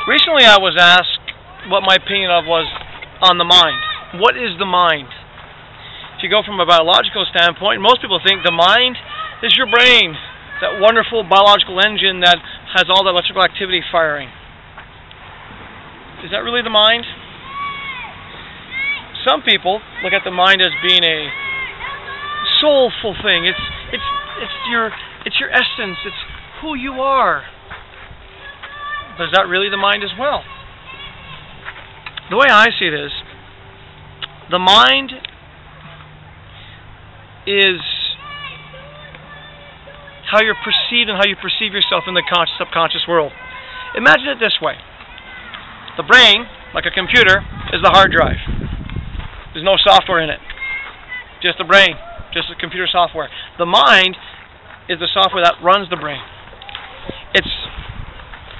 Recently I was asked what my opinion was on the mind. What is the mind? If you go from a biological standpoint, most people think the mind is your brain, that wonderful biological engine that has all the electrical activity firing. Is that really the mind? Some people look at the mind as being a soulful thing. It's your essence. It's who you are. But is that really the mind as well? The way I see it is, the mind is how you're perceived and how you perceive yourself in the conscious, subconscious world. Imagine it this way. The brain, like a computer, is the hard drive. There's no software in it. Just the brain, just the computer software. The mind is the software that runs the brain. It's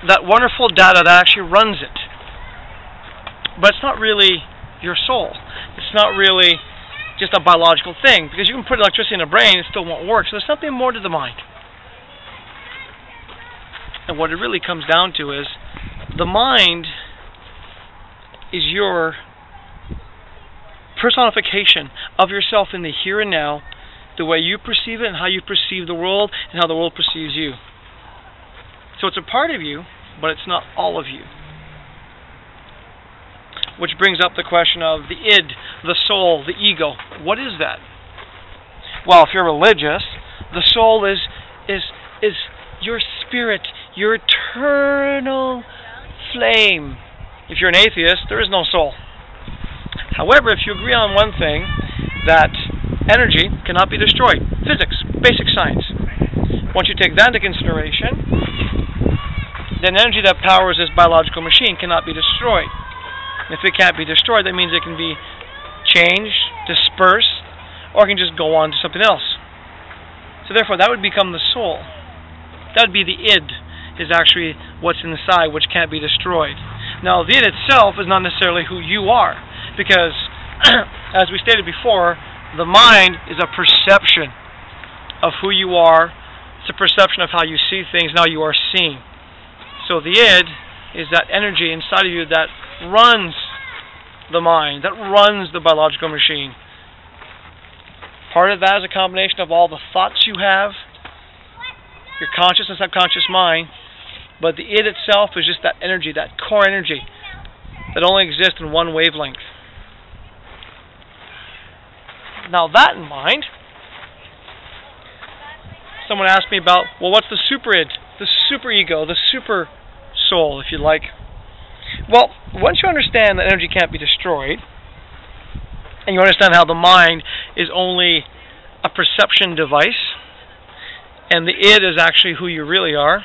that wonderful data that actually runs it. But it's not really your soul. It's not really just a biological thing, because you can put electricity in the brain and it still won't work. So there's something more to the mind. And what it really comes down to is the mind is your personification of yourself in the here and now, the way you perceive it and how you perceive the world and how the world perceives you. So it's a part of you, but it's not all of you. Which brings up the question of the id, the soul, the ego. What is that? Well, if you're religious, the soul is your spirit, your eternal flame. If you're an atheist, there is no soul. However, if you agree on one thing, that energy cannot be destroyed. Physics, basic science. Once you take that into consideration, then energy that powers this biological machine cannot be destroyed. If it can't be destroyed, that means it can be changed, dispersed, or it can just go on to something else. So therefore, that would become the soul. That would be the id, is actually what's inside, which can't be destroyed. Now, the id itself is not necessarily who you are, because, as we stated before, the mind is a perception of who you are. It's a perception of how you see things, and how you are seen. So the id is that energy inside of you that runs the mind, that runs the biological machine. Part of that is a combination of all the thoughts you have, your conscious and subconscious mind, but the id itself is just that energy, that core energy that only exists in one wavelength. Now that in mind, someone asked me about, well, what's the super id, the super ego, the super soul, if you like. Well, once you understand that energy can't be destroyed, and you understand how the mind is only a perception device, and the id is actually who you really are,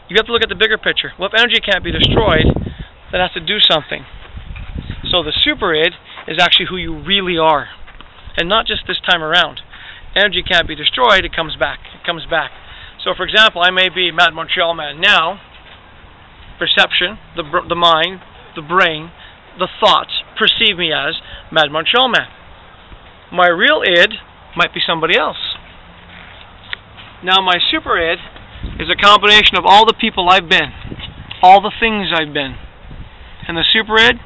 you have to look at the bigger picture. Well, if energy can't be destroyed, that has to do something. So the super id is actually who you really are, and not just this time around. Energy can't be destroyed, it comes back. It comes back. So for example, I may be Mad Montreal Man now. Perception, the mind, the brain, the thoughts perceive me as Mad Montreal Man. My real id might be somebody else. Now my super id is a combination of all the people I've been, all the things I've been. And the super id,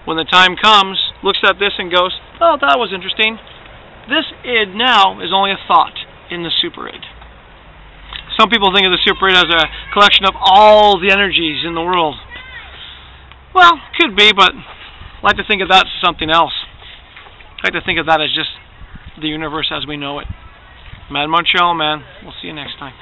when the time comes, looks at this and goes, oh, that was interesting. This id now is only a thought in the super id. Some people think of the super id as a collection of all the energies in the world. Well, could be, but I like to think of that as something else. I like to think of that as just the universe as we know it. Mad Montreal Man. We'll see you next time.